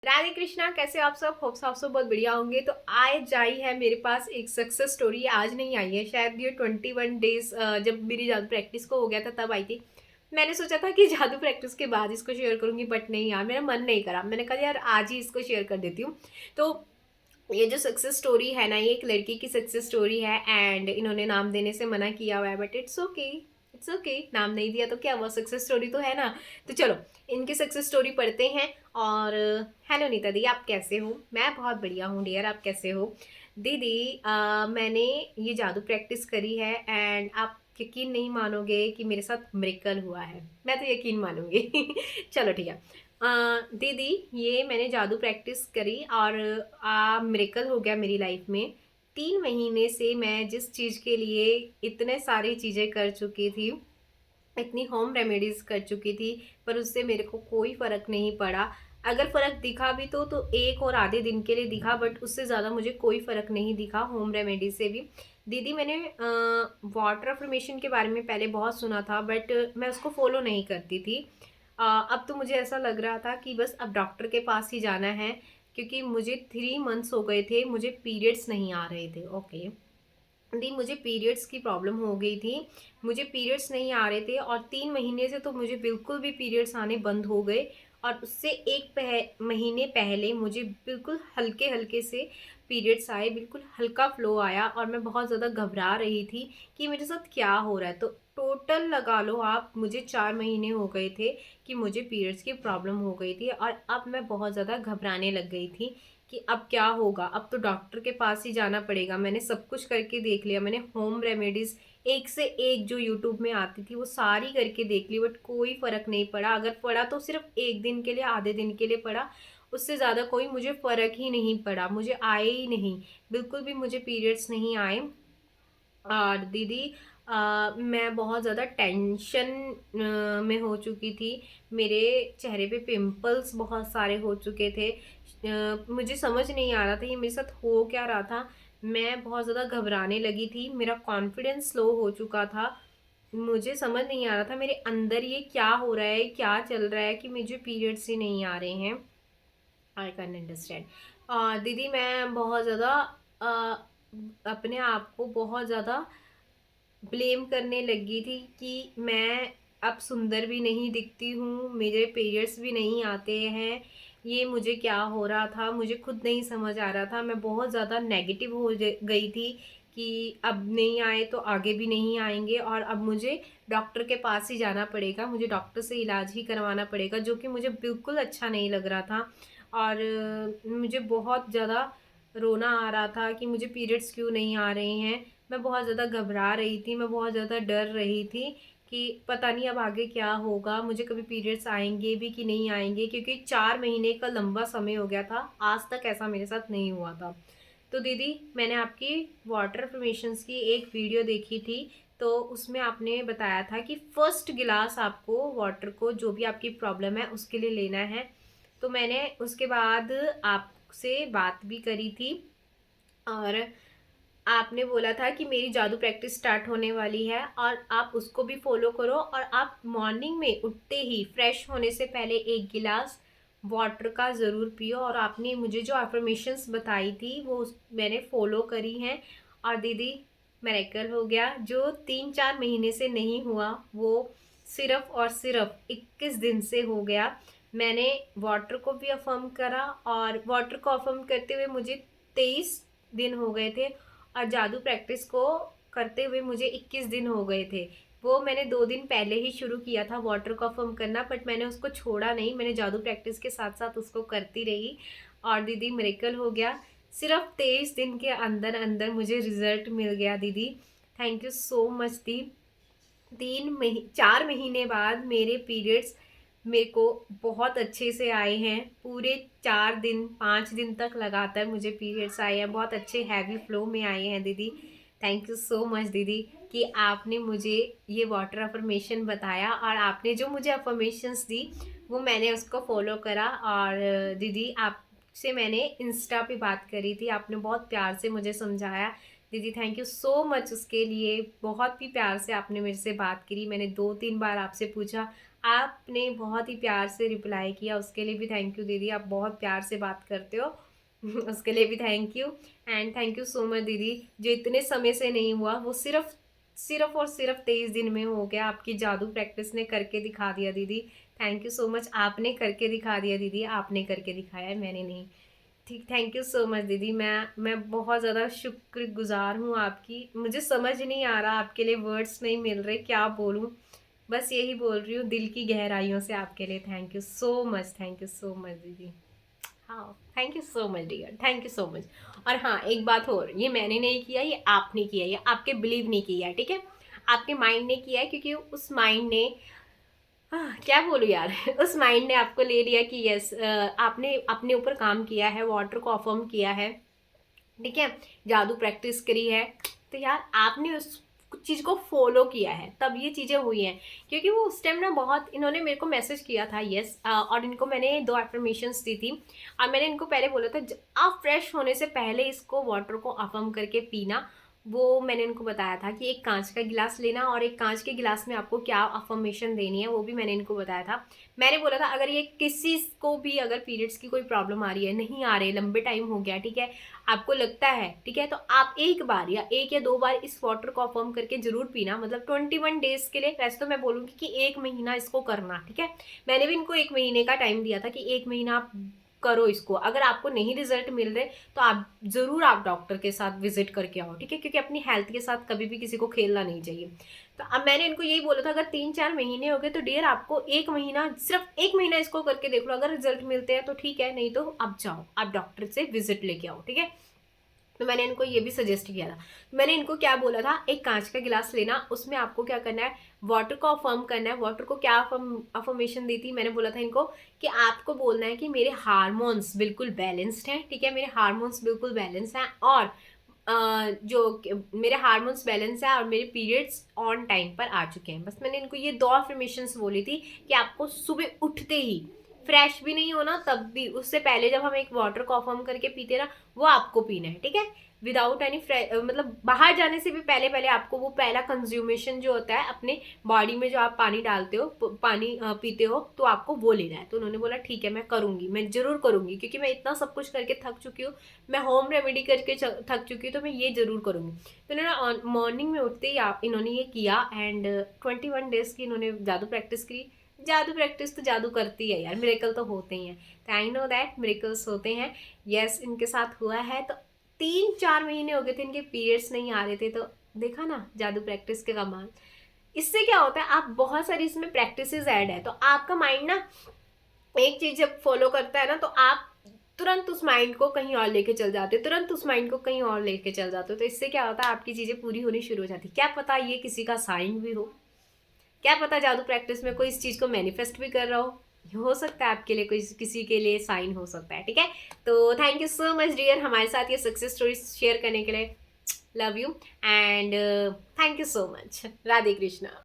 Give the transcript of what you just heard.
राधे कृष्णा, कैसे हो आप सब? होप्स आप सब बहुत बढ़िया होंगे। तो आज आई है मेरे पास एक सक्सेस स्टोरी। आज नहीं आई है, शायद ये 21 डेज जब मेरी जादू प्रैक्टिस को हो गया था तब आई थी। मैंने सोचा था कि जादू प्रैक्टिस के बाद इसको शेयर करूंगी, बट नहीं यार, मेरा मन नहीं करा। मैंने कहा यार आज ही इसको शेयर कर देती हूँ। तो ये जो सक्सेस स्टोरी है ना, ये एक लड़की की सक्सेस स्टोरी है एंड इन्होंने नाम देने से मना किया हुआ है, but it's okay. It's okay, नाम नहीं दिया तो क्या हुआ, सक्सेस स्टोरी तो है ना। तो चलो इनकी सक्सेस स्टोरी पढ़ते हैं। और हेलो नीता दी, आप कैसे हो? मैं बहुत बढ़िया हूँ डियर, आप कैसे हो? दीदी, मैंने ये जादू प्रैक्टिस करी है एंड आप यकीन नहीं मानोगे कि मेरे साथ मिरेकल हुआ है। मैं तो यकीन मानूंगी। चलो ठीक है। दीदी, ये मैंने जादू प्रैक्टिस करी और मिरेकल हो गया मेरी लाइफ में। 3 महीने से मैं जिस चीज़ के लिए इतने सारी चीज़ें कर चुकी थी, इतनी होम रेमेडीज कर चुकी थी, पर उससे मेरे को कोई फर्क नहीं पड़ा। अगर फर्क दिखा भी तो एक और आधे दिन के लिए दिखा, बट उससे ज़्यादा मुझे कोई फर्क नहीं दिखा होम रेमेडी से भी। दीदी, मैंने वाटर अफर्मेशन के बारे में पहले बहुत सुना था, बट मैं उसको फॉलो नहीं करती थी। अब तो मुझे ऐसा लग रहा था कि बस अब डॉक्टर के पास ही जाना है, क्योंकि मुझे 3 मंथ्स हो गए थे, मुझे पीरियड्स नहीं आ रहे थे। ओके दी, मुझे पीरियड्स की प्रॉब्लम हो गई थी। मुझे पीरियड्स नहीं आ रहे थे और 3 महीने से तो मुझे बिल्कुल भी पीरियड्स आने बंद हो गए। और उससे एक महीने पहले मुझे बिल्कुल हल्के हल्के से पीरियड्स आए, बिल्कुल हल्का फ्लो आया और मैं बहुत ज़्यादा घबरा रही थी कि मेरे साथ क्या हो रहा है। तो टोटल लगा लो आप, मुझे 4 महीने हो गए थे कि मुझे पीरियड्स की प्रॉब्लम हो गई थी और अब मैं बहुत ज़्यादा घबराने लग गई थी कि अब क्या होगा। अब तो डॉक्टर के पास ही जाना पड़ेगा। मैंने सब कुछ करके देख लिया, मैंने होम रेमेडीज एक से एक जो यूट्यूब में आती थी वो सारी करके देख ली, बट कोई फर्क नहीं पड़ा। अगर पड़ा तो सिर्फ एक दिन के लिए, आधे दिन के लिए पड़ा, उससे ज़्यादा कोई मुझे फ़र्क ही नहीं पड़ा। मुझे आए ही नहीं, बिल्कुल भी मुझे पीरियड्स नहीं आए। और दीदी, मैं बहुत ज़्यादा टेंशन में हो चुकी थी। मेरे चेहरे पे पिंपल्स बहुत सारे हो चुके थे। मुझे समझ नहीं आ रहा था ये मेरे साथ हो क्या रहा था। मैं बहुत ज़्यादा घबराने लगी थी, मेरा कॉन्फिडेंस लो हो चुका था। मुझे समझ नहीं आ रहा था मेरे अंदर ये क्या हो रहा है, क्या चल रहा है कि मुझे पीरियड्स ही नहीं आ रहे हैं। I can understand. दीदी, मैं बहुत ज़्यादा अपने आप को बहुत ज़्यादा ब्लेम करने लगी थी कि मैं अब सुंदर भी नहीं दिखती हूँ, मेरे पीरियड्स भी नहीं आते हैं। ये मुझे क्या हो रहा था, मुझे खुद नहीं समझ आ रहा था। मैं बहुत ज़्यादा नेगेटिव हो गई थी कि अब नहीं आए तो आगे भी नहीं आएंगे और अब मुझे डॉक्टर के पास ही जाना पड़ेगा, मुझे डॉक्टर से इलाज ही करवाना पड़ेगा, जो कि मुझे बिल्कुल अच्छा नहीं लग रहा था। और मुझे बहुत ज़्यादा रोना आ रहा था कि मुझे पीरियड्स क्यों नहीं आ रहे हैं। मैं बहुत ज़्यादा घबरा रही थी, मैं बहुत ज़्यादा डर रही थी कि पता नहीं अब आगे क्या होगा, मुझे कभी पीरियड्स आएंगे भी कि नहीं आएंगे, क्योंकि 4 महीने का लंबा समय हो गया था, आज तक ऐसा मेरे साथ नहीं हुआ था। तो दीदी, मैंने आपकी वाटर अफर्मेशंस की एक वीडियो देखी थी, तो उसमें आपने बताया था कि फर्स्ट गिलास आपको वाटर को, जो भी आपकी प्रॉब्लम है उसके लिए लेना है। तो मैंने उसके बाद आपसे बात भी करी थी और आपने बोला था कि मेरी जादू प्रैक्टिस स्टार्ट होने वाली है और आप उसको भी फॉलो करो, और आप मॉर्निंग में उठते ही फ्रेश होने से पहले 1 गिलास वाटर का ज़रूर पियो। और आपने मुझे जो अफर्मेशंस बताई थी वो मैंने फॉलो करी हैं। और दीदी, मेरेकल हो गया। जो 3-4 महीने से नहीं हुआ वो सिर्फ और सिर्फ 21 दिन से हो गया। मैंने वाटर को भी अफर्म करा और वाटर को अफर्म करते हुए मुझे 23 दिन हो गए थे और जादू प्रैक्टिस को करते हुए मुझे 21 दिन हो गए थे। वो मैंने 2 दिन पहले ही शुरू किया था वाटर को फॉर्म करना, बट मैंने उसको छोड़ा नहीं, मैंने जादू प्रैक्टिस के साथ साथ उसको करती रही। और दीदी, मिरेकल हो गया। सिर्फ 23 दिन के अंदर अंदर मुझे रिजल्ट मिल गया दीदी। थैंक यू सो मच दी। 4 महीने बाद मेरे पीरियड्स मेरे को बहुत अच्छे से आए हैं। पूरे 4 दिन 5 दिन तक लगातार मुझे पीरियड्स आए हैं, बहुत अच्छे हैवी फ्लो में आए हैं दीदी। थैंक यू सो मच दीदी कि आपने मुझे ये वाटर अफर्मेशन बताया और आपने जो मुझे अफर्मेशंस दी वो मैंने उसको फॉलो करा। और दीदी, आपसे मैंने इंस्टा पे बात करी थी, आपने बहुत प्यार से मुझे समझाया। दीदी, थैंक यू सो मच उसके लिए। बहुत ही प्यार से आपने मेरे से बात करी, मैंने 2-3 बार आपसे पूछा, आपने बहुत ही प्यार से रिप्लाई किया, उसके लिए भी थैंक यू दीदी। आप बहुत प्यार से बात करते हो उसके लिए भी thank you. And thank you so much दीदी, जो इतने समय से नहीं हुआ वो सिर्फ सिर्फ और सिर्फ 23 दिन में हो गया। आपकी जादू प्रैक्टिस ने करके दिखा दिया दीदी। थैंक यू सो मच, आपने करके दिखा दिया दीदी, आपने करके दिखाया है, मैंने नहीं। ठीक, थैंक यू सो मच दीदी। मैं बहुत ज़्यादा शुक्रगुजार हूँ आपकी। मुझे समझ नहीं आ रहा, आपके लिए वर्ड्स नहीं मिल रहे, क्या बोलूँ। बस यही बोल रही हूँ दिल की गहराइयों से आपके लिए thank you so much, thank you so much दीदी। हाँ, thank you so much dear, thank you so much. और हाँ, एक बात और, ये मैंने नहीं किया, ये आपने किया, ये आपके बिलीव नहीं किया है, ठीक है। आपके माइंड ने किया है, क्योंकि उस माइंड ने, हाँ क्या बोलूँ यार उस माइंड ने आपको ले लिया कि यस, आपने अपने ऊपर काम किया है, वाटर को अफर्म किया है, ठीक है, जादू प्रैक्टिस करी है, तो यार आपने उस चीज़ को फॉलो किया है, तब ये चीज़ें हुई हैं। क्योंकि वो उस टाइम ना बहुत, इन्होंने मेरे को मैसेज किया था, यस, और इनको मैंने 2 एफर्मेशंस दी थी। और मैंने इनको पहले बोला था, आप फ्रेश होने से पहले इसको वाटर को अफर्म करके पीना। वो मैंने इनको बताया था कि एक कांच का गिलास लेना, और एक कांच के गिलास में आपको क्या अफर्मेशन देनी है, वो भी मैंने इनको बताया था। मैंने बोला था अगर ये किसी को भी अगर पीरियड्स की कोई प्रॉब्लम आ रही है, नहीं आ रहे, लंबे टाइम हो गया, ठीक है, आपको लगता है, ठीक है, तो आप एक बार या 1 या 2 बार इस वाटर को अफर्म करके जरूर पीना। मतलब 21 डेज के लिए, वैसे तो मैं बोलूँगी कि 1 महीना इसको करना, ठीक है। मैंने भी इनको 1 महीने का टाइम दिया था कि 1 महीना आप करो इसको। अगर आपको नहीं रिजल्ट मिल रहे तो आप जरूर आप डॉक्टर के साथ विजिट करके आओ, ठीक है, क्योंकि अपनी हेल्थ के साथ कभी भी किसी को खेलना नहीं चाहिए। तो अब मैंने इनको यही बोला था, अगर 3-4 महीने हो गए तो डियर आपको 1 महीना, सिर्फ 1 महीना इसको करके देख लो, अगर रिजल्ट मिलते हैं तो ठीक है, नहीं तो आप जाओ, आप डॉक्टर से विजिट लेके आओ, ठीक है। तो मैंने इनको ये भी सजेस्ट किया था। मैंने इनको क्या बोला था, एक कांच का गिलास लेना, उसमें आपको क्या करना है, वाटर को अफर्म करना है। वाटर को क्या अफर्मेशन दी थी, मैंने बोला था इनको कि आपको बोलना है कि मेरे हार्मोन्स बिल्कुल बैलेंस्ड हैं, ठीक है, मेरे हार्मोन्स बिल्कुल बैलेंस हैं, और मेरे हार्मोन्स बैलेंस है, और मेरे पीरियड्स ऑन टाइम पर आ चुके हैं। बस मैंने इनको ये 2 अफर्मेशंस बोली थी कि आपको सुबह उठते ही, फ्रेश भी नहीं होना तब भी, उससे पहले जब हम एक वाटर को अफर्म करके पीते ना, वो आपको पीना है, ठीक है, विदाउट एनी मतलब बाहर जाने से भी पहले पहले आपको वो पहला कंज्यूमेशन जो होता है अपने बॉडी में, जो आप पानी डालते हो, पानी पीते हो, तो आपको वो लेना है। तो उन्होंने बोला ठीक है, मैं करूंगी, मैं जरूर करूंगी, क्योंकि मैं इतना सब कुछ करके थक चुकी हूँ, मैं होम रेमेडी करके थक चुकी हूँ, तो मैं ये जरूर करूंगी। तो इन्होंने मॉर्निंग में उठते ही इन्होंने ये किया, एंड 21 डेज की इन्होंने जादू प्रैक्टिस करी। जादू प्रैक्टिस तो जादू करती है यार, मिरेकल तो होते ही हैं, तो आई नो दैट मिरेकल्स होते हैं। यस, इनके साथ हुआ है। तो 3-4 महीने हो गए थे इनके पीरियड्स नहीं आ रहे थे, तो देखा ना जादू प्रैक्टिस के कमाल। इससे क्या होता है, आप बहुत सारी इसमें प्रैक्टिसेस ऐड है, तो आपका माइंड ना एक चीज जब फॉलो करता है ना, तो आप तुरंत उस माइंड को कहीं और लेके चल जाते हो, तुरंत उस माइंड को कहीं और लेके चल जाते हो। तो इससे क्या होता है, आपकी चीजें पूरी होनी शुरू हो जाती है। क्या पता ये किसी का साइन भी हो, क्या पता जादू प्रैक्टिस में कोई इस चीज को मैनिफेस्ट भी कर रहा हो सकता है आपके लिए, कोई किसी के लिए साइन हो सकता है, ठीक है। तो thank you so much dear, हमारे साथ ये सक्सेस स्टोरी शेयर करने के लिए। Love you and thank you so much. Radhe Krishna.